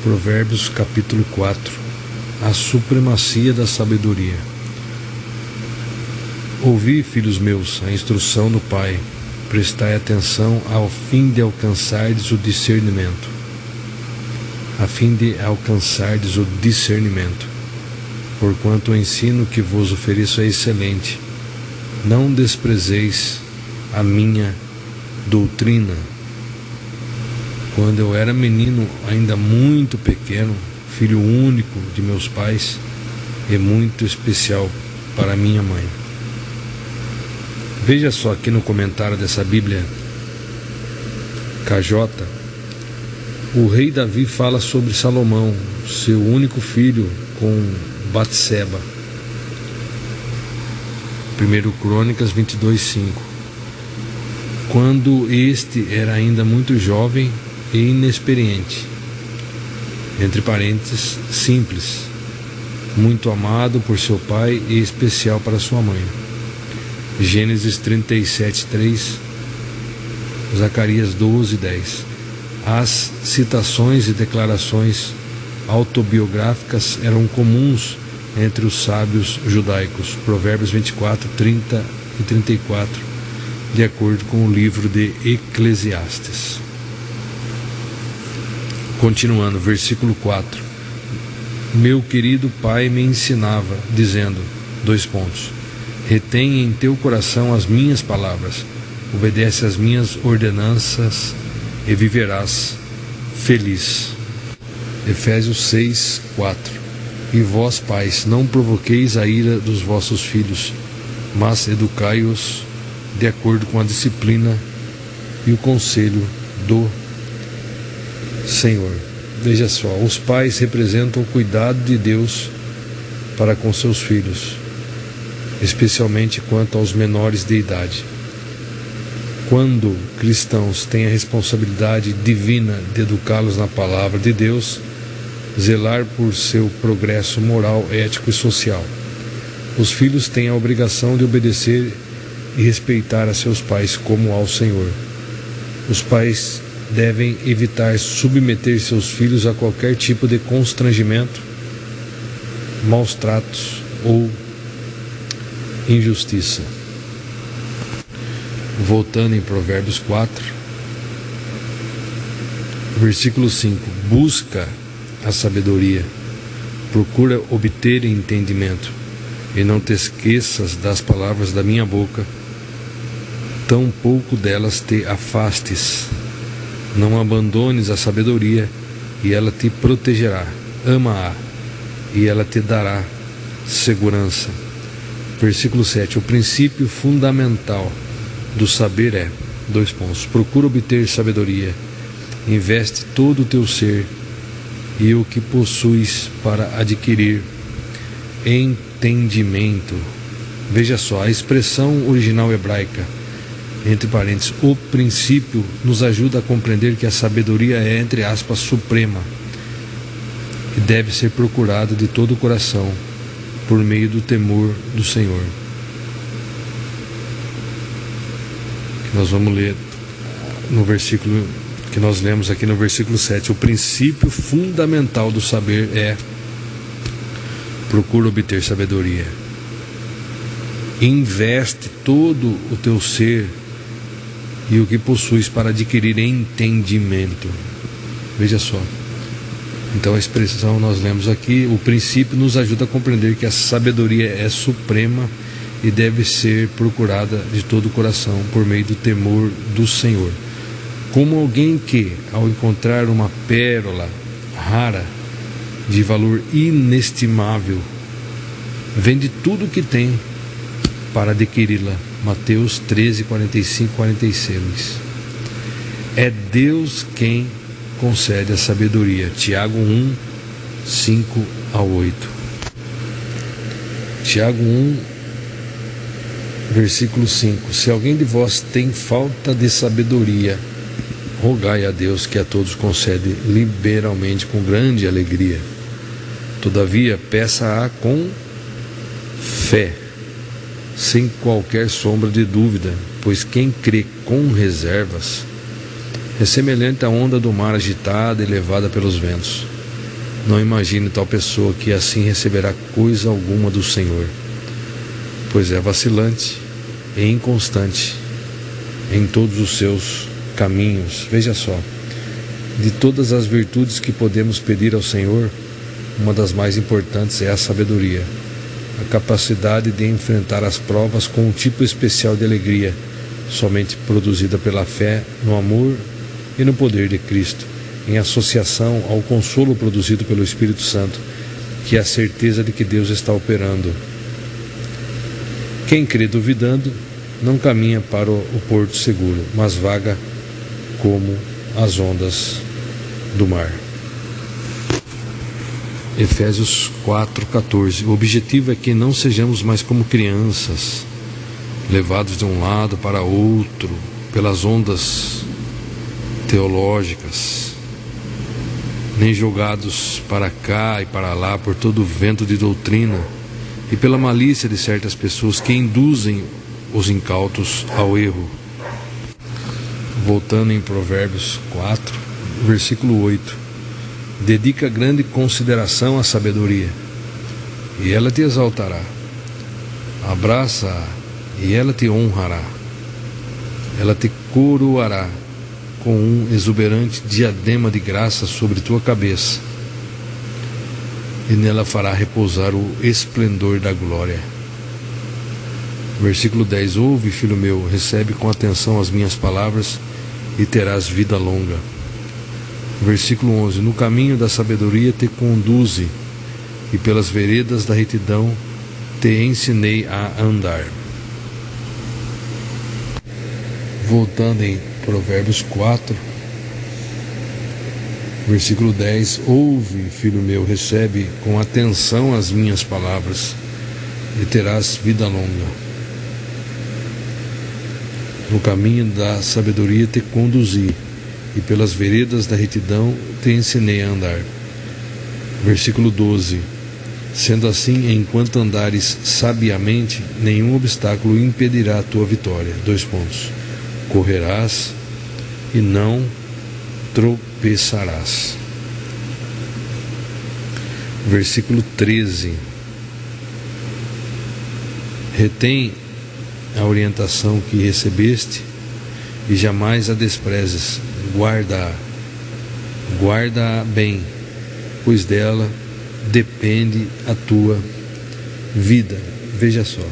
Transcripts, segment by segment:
Provérbios capítulo 4. A supremacia da sabedoria. Ouvi, filhos meus, a instrução do Pai, prestai atenção ao fim de alcançardes o discernimento. A fim de alcançardes o discernimento. Porquanto o ensino que vos ofereço é excelente. Não desprezeis a minha doutrina. Quando eu era menino, ainda muito pequeno, filho único de meus pais, e muito especial para minha mãe. Veja só aqui no comentário dessa Bíblia KJ, o rei Davi fala sobre Salomão, seu único filho, com Batseba. 1 Crônicas 22:5. Quando este era ainda muito jovem e inexperiente, entre parênteses, simples, muito amado por seu pai e especial para sua mãe. Gênesis 37:3, Zacarias 12:10. As citações e declarações autobiográficas eram comuns entre os sábios judaicos. Provérbios 24:30 e 34, de acordo com o livro de Eclesiastes. Continuando, versículo 4. Meu querido pai me ensinava, dizendo, retém em teu coração as minhas palavras, obedece às minhas ordenanças e viverás feliz. Efésios 6:4. E vós, pais, não provoqueis a ira dos vossos filhos, mas educai-os de acordo com a disciplina e o conselho do Senhor. Veja só, os pais representam o cuidado de Deus para com seus filhos, especialmente quanto aos menores de idade. Quando cristãos têm a responsabilidade divina de educá-los na palavra de Deus, zelar por seu progresso moral, ético e social. Os filhos têm a obrigação de obedecer e respeitar a seus pais como ao Senhor. Os pais devem evitar submeter seus filhos a qualquer tipo de constrangimento, maus tratos ou injustiça. Voltando em Provérbios 4, versículo 5. Busca a sabedoria, procura obter entendimento, e não te esqueças das palavras da minha boca, tão pouco delas te afastes. Não abandones a sabedoria, e ela te protegerá. Ama-a, e ela te dará segurança. Versículo 7. O princípio fundamental do saber é, procura obter sabedoria, investe todo o teu ser e o que possuis para adquirir entendimento. Veja só, a expressão original hebraica, entre parênteses, o princípio, nos ajuda a compreender que a sabedoria é, entre aspas, suprema e deve ser procurada de todo o coração por meio do temor do Senhor. Que nós vamos ler no versículo que nós lemos aqui no versículo 7. O princípio fundamental do saber é: procura obter sabedoria. Investe todo o teu ser e o que possuis para adquirir entendimento. Veja só. Então a expressão nós lemos aqui, o princípio nos ajuda a compreender que a sabedoria é suprema e deve ser procurada de todo o coração por meio do temor do Senhor. Como alguém que, ao encontrar uma pérola rara, de valor inestimável, vende tudo o que tem para adquiri-la. Mateus 13, 45, 46. É Deus quem concede a sabedoria. Tiago 1, 5 a 8. Tiago 1, versículo 5. Se alguém de vós tem falta de sabedoria, rogai a Deus, que a todos concede liberalmente com grande alegria. Todavia, peça-a com fé, sem qualquer sombra de dúvida, pois quem crê com reservas é semelhante à onda do mar agitada e levada pelos ventos. Não imagine tal pessoa que assim receberá coisa alguma do Senhor, pois é vacilante e inconstante em todos os seus caminhos. Veja só, de todas as virtudes que podemos pedir ao Senhor, uma das mais importantes é a sabedoria, a capacidade de enfrentar as provas com um tipo especial de alegria, somente produzida pela fé no amor e no poder de Cristo, em associação ao consolo produzido pelo Espírito Santo, que é a certeza de que Deus está operando. Quem crê duvidando não caminha para o porto seguro, mas vaga como as ondas do mar. Efésios 4:14. O objetivo é que não sejamos mais como crianças, levados de um lado para outro pelas ondas teológicas, nem jogados para cá e para lá por todo o vento de doutrina e pela malícia de certas pessoas que induzem os incautos ao erro. Voltando em Provérbios 4, versículo 8: dedica grande consideração à sabedoria, e ela te exaltará. Abraça-a, e ela te honrará. Ela te coroará com um exuberante diadema de graça sobre tua cabeça, e nela fará repousar o esplendor da glória. Versículo 10: ouve, filho meu, recebe com atenção as minhas palavras, e terás vida longa. Versículo 11: no caminho da sabedoria te conduze, e pelas veredas da retidão te ensinei a andar. Voltando em Provérbios 4, versículo 10: ouve, filho meu, recebe com atenção as minhas palavras, e terás vida longa. No caminho da sabedoria te conduzi, e pelas veredas da retidão te ensinei a andar. Versículo 12: sendo assim, enquanto andares sabiamente, nenhum obstáculo impedirá a tua vitória. Correrás e não tropeçarás. Versículo 13: retém a orientação que recebeste e jamais a desprezes. Guarda-a bem, pois dela depende a tua vida. Veja só,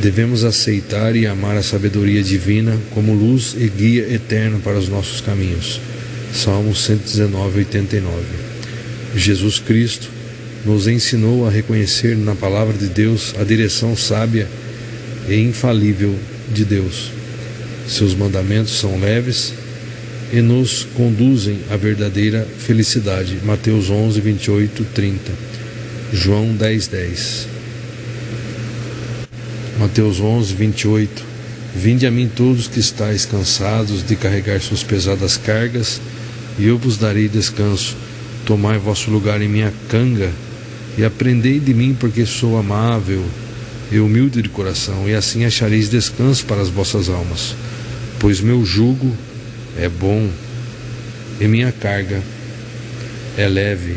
devemos aceitar e amar a sabedoria divina como luz e guia eterna para os nossos caminhos. Salmo 119:89. Jesus Cristo nos ensinou a reconhecer na palavra de Deus a direção sábia e infalível de Deus. Seus mandamentos são leves e nos conduzem à verdadeira felicidade. Mateus 11:28-30. João 10:10. Mateus 11:28. Vinde a mim todos que estáis cansados de carregar suas pesadas cargas, e eu vos darei descanso. Tomai vosso lugar em minha canga, e aprendei de mim, porque sou amável e humilde de coração, e assim achareis descanso para as vossas almas. Pois meu jugo é bom e minha carga é leve.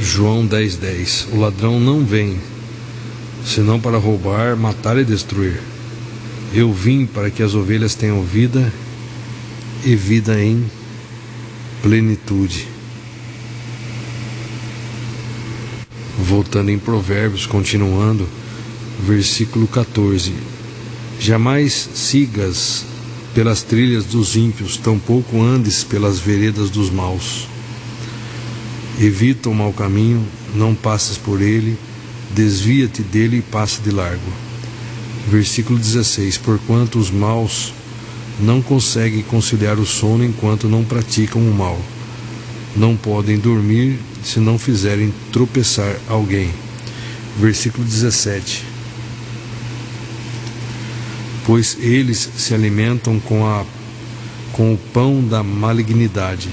João 10:10. O ladrão não vem senão para roubar, matar e destruir. Eu vim para que as ovelhas tenham vida e vida em plenitude. Voltando em Provérbios, continuando, versículo 14: jamais sigas pelas trilhas dos ímpios, tampouco andes pelas veredas dos maus. Evita o mau caminho, não passes por ele, desvia-te dele e passa de largo. Versículo 16: porquanto os maus não conseguem conciliar o sono enquanto não praticam o mal. Não podem dormir se não fizerem tropeçar alguém. Versículo 17: pois eles se alimentam com o pão da malignidade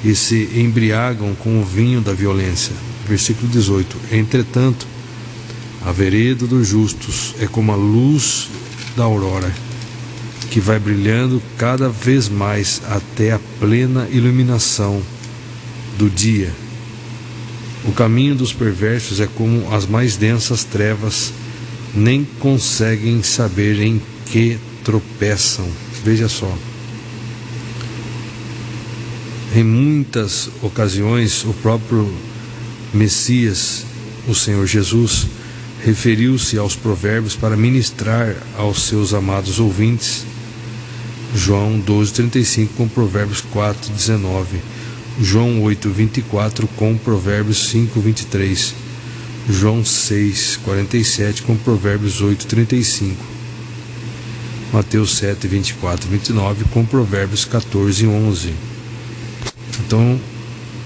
e se embriagam com o vinho da violência. Versículo 18: entretanto, a vereda dos justos é como a luz da aurora, que vai brilhando cada vez mais até a plena iluminação do dia. O caminho dos perversos é como as mais densas trevas, nem conseguem saber em que tropeçam. Veja só. Em muitas ocasiões, o próprio Messias, o Senhor Jesus, referiu-se aos provérbios para ministrar aos seus amados ouvintes. João 12:35 com Provérbios 4:19, João 8:24 com Provérbios 5:23, João 6:47 com Provérbios 8:35, Mateus 7:24-29 com Provérbios 14:11. Então,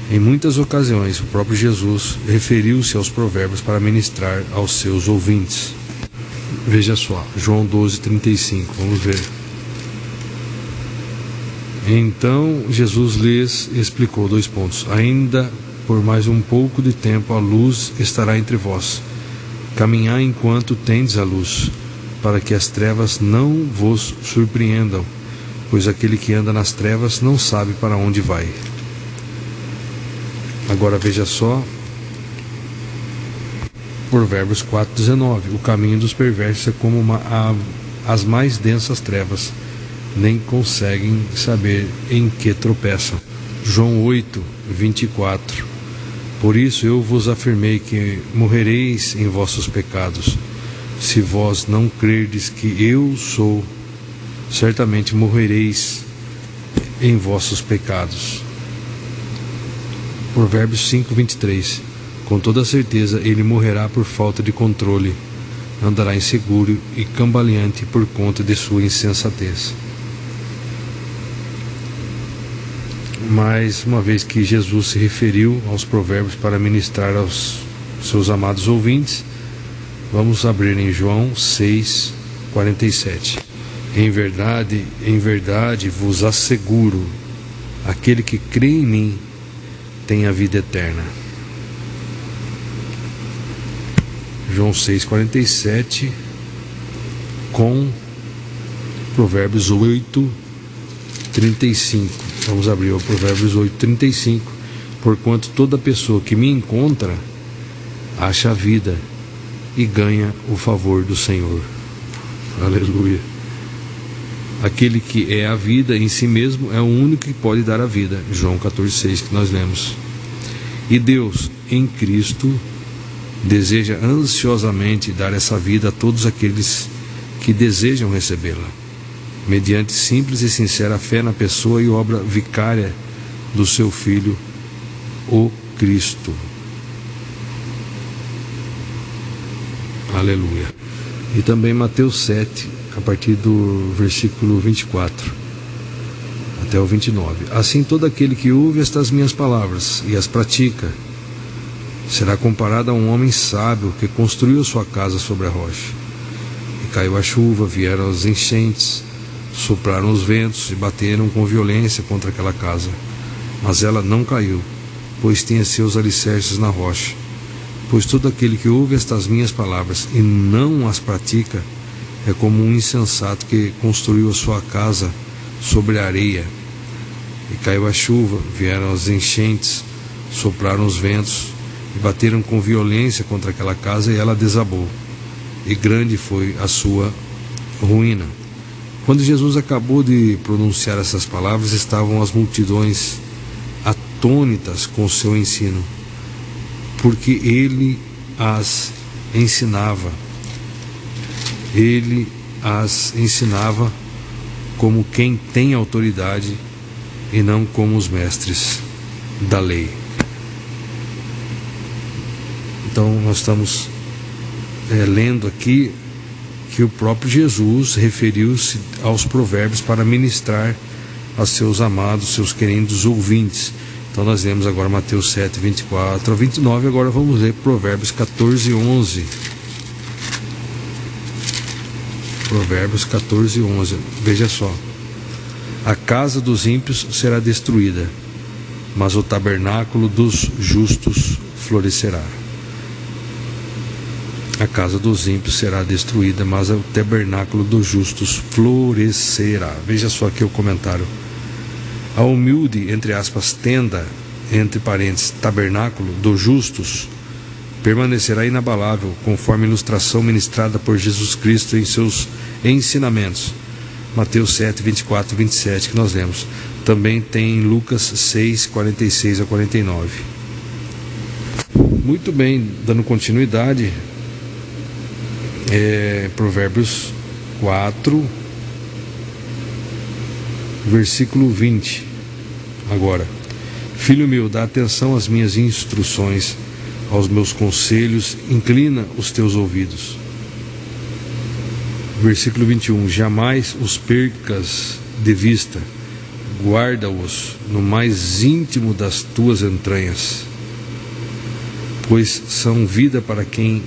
em muitas ocasiões, o próprio Jesus referiu-se aos provérbios para ministrar aos seus ouvintes. Veja só, João 12:35, vamos ver. Então Jesus lhes explicou, ainda por mais um pouco de tempo a luz estará entre vós. Caminhai enquanto tendes a luz, para que as trevas não vos surpreendam, pois aquele que anda nas trevas não sabe para onde vai. Agora veja só, Provérbios 4:19, o caminho dos perversos é como as mais densas trevas, nem conseguem saber em que tropeçam. João 8:24, por isso eu vos afirmei que morrereis em vossos pecados. Se vós não crerdes que eu sou, certamente morrereis em vossos pecados. Provérbios 5:23, com toda certeza ele morrerá por falta de controle, andará inseguro e cambaleante por conta de sua insensatez. Mais uma vez que Jesus se referiu aos provérbios para ministrar aos seus amados ouvintes, vamos abrir em João 6:47. Em verdade vos asseguro, aquele que crê em mim tem a vida eterna. João 6:47 com Provérbios 8:35. Vamos abrir o Provérbios 8:35. Porquanto toda pessoa que me encontra acha a vida e ganha o favor do Senhor. Aleluia. Aquele que é a vida em si mesmo é o único que pode dar a vida. João 14:6 que nós lemos. E Deus, em Cristo, deseja ansiosamente dar essa vida a todos aqueles que desejam recebê-la, mediante simples e sincera fé na pessoa e obra vicária do seu Filho, o Cristo. Aleluia. E também Mateus 7, a partir do versículo 24 até o 29. Assim todo aquele que ouve estas minhas palavras e as pratica será comparado a um homem sábio que construiu sua casa sobre a rocha. E caiu a chuva, vieram as enchentes, sopraram os ventos e bateram com violência contra aquela casa. Mas ela não caiu, pois tinha seus alicerces na rocha. Pois todo aquele que ouve estas minhas palavras e não as pratica é como um insensato que construiu a sua casa sobre a areia. E caiu a chuva, vieram as enchentes, sopraram os ventos e bateram com violência contra aquela casa e ela desabou. E grande foi a sua ruína. Quando Jesus acabou de pronunciar essas palavras, estavam as multidões atônitas com o seu ensino, porque ele as ensinava. Ele as ensinava como quem tem autoridade e não como os mestres da lei. Então nós estamos lendo aqui que o próprio Jesus referiu-se aos provérbios para ministrar aos seus amados, seus queridos ouvintes. Então nós lemos agora Mateus 7, 24 a 29, agora vamos ler Provérbios 14:11. Provérbios 14:11. Veja só. A casa dos ímpios será destruída, mas o tabernáculo dos justos florescerá. A casa dos ímpios será destruída, mas o tabernáculo dos justos florescerá. Veja só aqui o comentário. A humilde, entre aspas, tenda, entre parênteses, tabernáculo dos justos, permanecerá inabalável, conforme a ilustração ministrada por Jesus Cristo em seus ensinamentos. Mateus 7, 24 e 27, que nós lemos. Também tem em Lucas 6, 46 a 49. Muito bem, dando continuidade, Provérbios 4, versículo 20. Agora, filho meu, dá atenção às minhas instruções, aos meus conselhos, inclina os teus ouvidos. Versículo 21. Jamais os percas de vista, guarda-os no mais íntimo das tuas entranhas, pois são vida para quem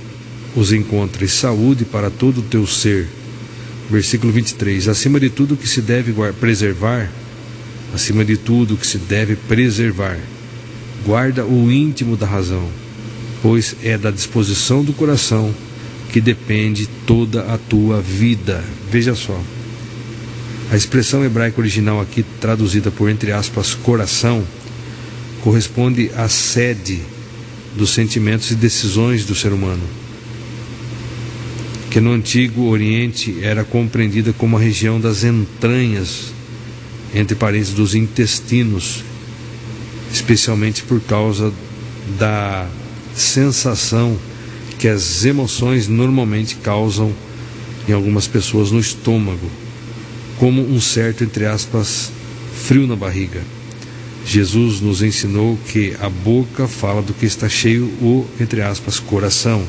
os encontra e saúde para todo o teu ser. Versículo 23. Acima de tudo que se deve preservar, acima de tudo que se deve preservar, guarda o íntimo da razão, pois é da disposição do coração que depende toda a tua vida. Veja só, a expressão hebraica original aqui, traduzida por entre aspas, coração, corresponde à sede dos sentimentos e decisões do ser humano, que no Antigo Oriente era compreendida como a região das entranhas, entre parênteses, dos intestinos, especialmente por causa da sensação que as emoções normalmente causam em algumas pessoas no estômago, como um certo, entre aspas, frio na barriga. Jesus nos ensinou que a boca fala do que está cheio o, entre aspas, coração,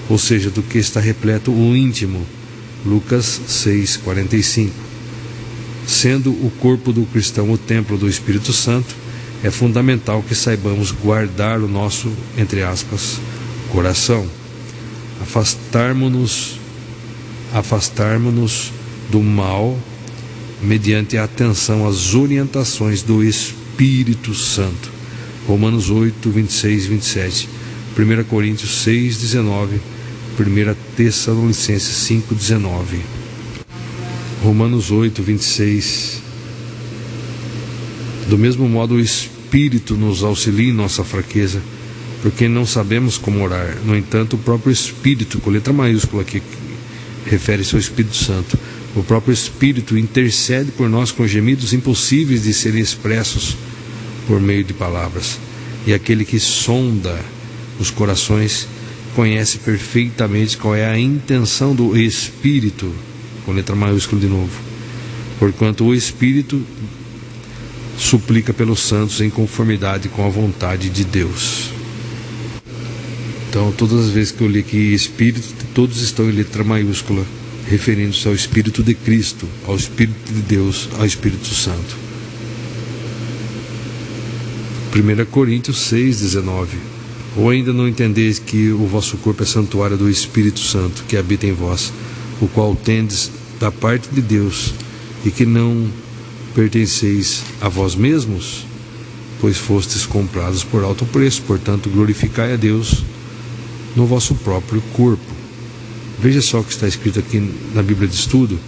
ou seja, do que está repleto o íntimo. Lucas 6,45. Sendo o corpo do cristão o templo do Espírito Santo, é fundamental que saibamos guardar o nosso, entre aspas, coração. Afastarmos-nos do mal mediante a atenção às orientações do Espírito Santo. Romanos 8, 26 e 27. 1 Coríntios 6, 19. 1 Tessalonicenses 5, 19. Romanos 8, 26. Do mesmo modo, o Espírito nos auxilia em nossa fraqueza, porque não sabemos como orar. No entanto, o próprio Espírito, com letra maiúscula aqui, refere-se ao Espírito Santo. O próprio Espírito intercede por nós com gemidos impossíveis de serem expressos por meio de palavras. E aquele que sonda os corações conhece perfeitamente qual é a intenção do Espírito, com letra maiúscula de novo, porquanto o Espírito suplica pelos santos em conformidade com a vontade de Deus. Então, todas as vezes que eu li aqui Espírito, todos estão em letra maiúscula, referindo-se ao Espírito de Cristo, ao Espírito de Deus, ao Espírito Santo. 1 Coríntios 6, 19. Ou ainda não entendeis que o vosso corpo é santuário do Espírito Santo, que habita em vós, o qual tendes da parte de Deus, e que não pertenceis a vós mesmos, pois fostes comprados por alto preço. Portanto, glorificai a Deus no vosso próprio corpo. Veja só o que está escrito aqui na Bíblia de Estudo,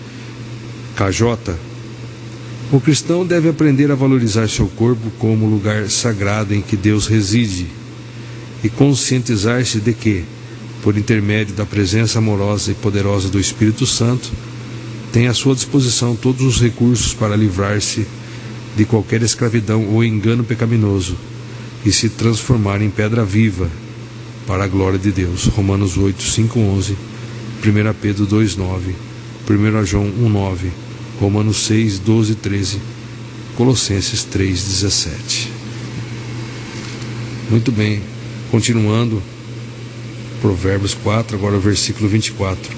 KJ. O cristão deve aprender a valorizar seu corpo como lugar sagrado em que Deus reside, e conscientizar-se de que, por intermédio da presença amorosa e poderosa do Espírito Santo, tem à sua disposição todos os recursos para livrar-se de qualquer escravidão ou engano pecaminoso e se transformar em pedra viva para a glória de Deus. Romanos 8, 5, 11, 1 Pedro 2, 9, 1 João 1, 9, Romanos 6, 12, 13, Colossenses 3, 17. Muito bem, continuando, Provérbios 4, agora o versículo 24.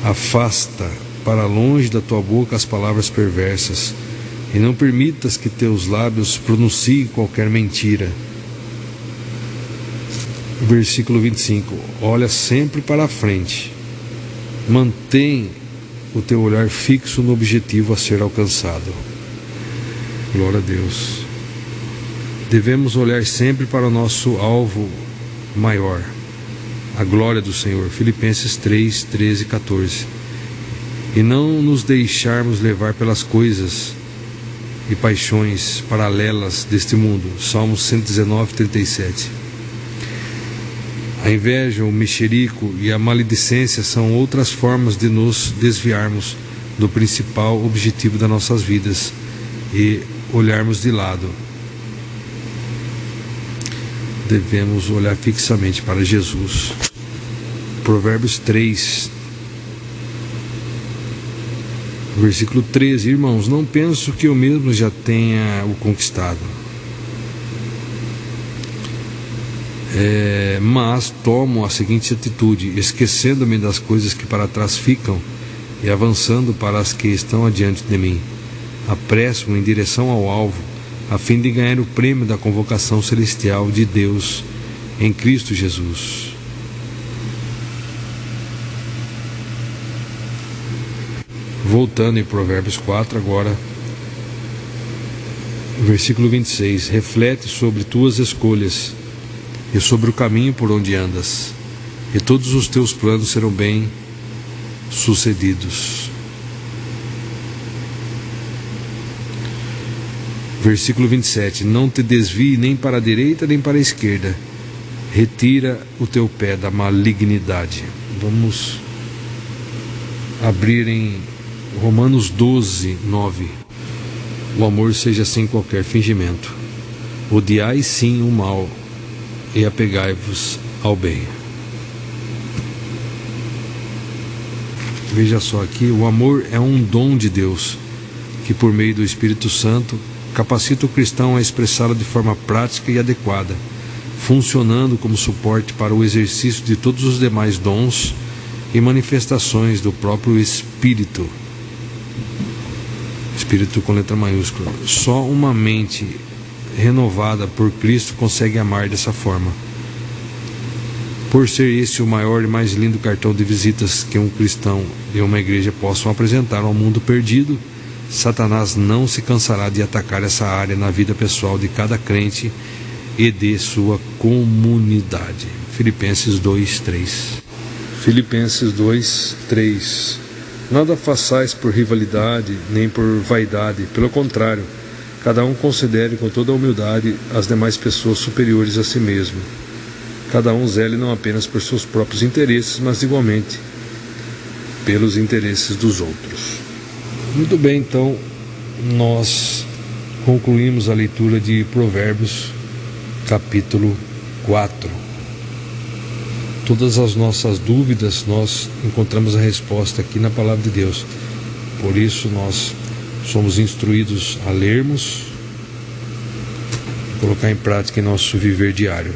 Afasta para longe da tua boca as palavras perversas, e não permitas que teus lábios pronunciem qualquer mentira. Versículo 25. Olha sempre para a frente, mantém o teu olhar fixo no objetivo a ser alcançado. Glória a Deus. Devemos olhar sempre para o nosso alvo maior, a glória do Senhor. Filipenses 3, 13 e 14. E não nos deixarmos levar pelas coisas e paixões paralelas deste mundo. Salmos 119, 37. A inveja, o mexerico e a maledicência são outras formas de nos desviarmos do principal objetivo das nossas vidas e olharmos de lado. Devemos olhar fixamente para Jesus. Provérbios 3, versículo 13. Irmãos, não penso que eu mesmo já tenha o conquistado, mas tomo a seguinte atitude: esquecendo-me das coisas que para trás ficam e avançando para as que estão adiante de mim, apresso-me em direção ao alvo, a fim de ganhar o prêmio da convocação celestial de Deus em Cristo Jesus. Voltando em Provérbios 4 agora, versículo 26. Reflete sobre tuas escolhas e sobre o caminho por onde andas, e todos os teus planos serão bem sucedidos. Versículo 27. Não te desvie nem para a direita nem para a esquerda, retira o teu pé da malignidade. Vamos abrir em Romanos 12, 9. O amor seja sem qualquer fingimento. Odiai sim o mal e apegai-vos ao bem. Veja só aqui, o amor é um dom de Deus, que por meio do Espírito Santo capacita o cristão a expressá-lo de forma prática e adequada, funcionando como suporte para o exercício de todos os demais dons e manifestações do próprio Espírito. Espírito com letra maiúscula. Só uma mente renovada por Cristo consegue amar dessa forma. Por ser esse o maior e mais lindo cartão de visitas que um cristão e uma igreja possam apresentar ao mundo perdido, Satanás não se cansará de atacar essa área na vida pessoal de cada crente e de sua comunidade. Filipenses 2, 3. Filipenses 2, 3. Nada façais por rivalidade, nem por vaidade, pelo contrário, cada um considere com toda a humildade as demais pessoas superiores a si mesmo. Cada um zele não apenas por seus próprios interesses, mas igualmente pelos interesses dos outros. Muito bem, então nós concluímos a leitura de Provérbios, capítulo 4. Todas as nossas dúvidas nós encontramos a resposta aqui na palavra de Deus. Por isso nós somos instruídos a lermos, colocar em prática em nosso viver diário.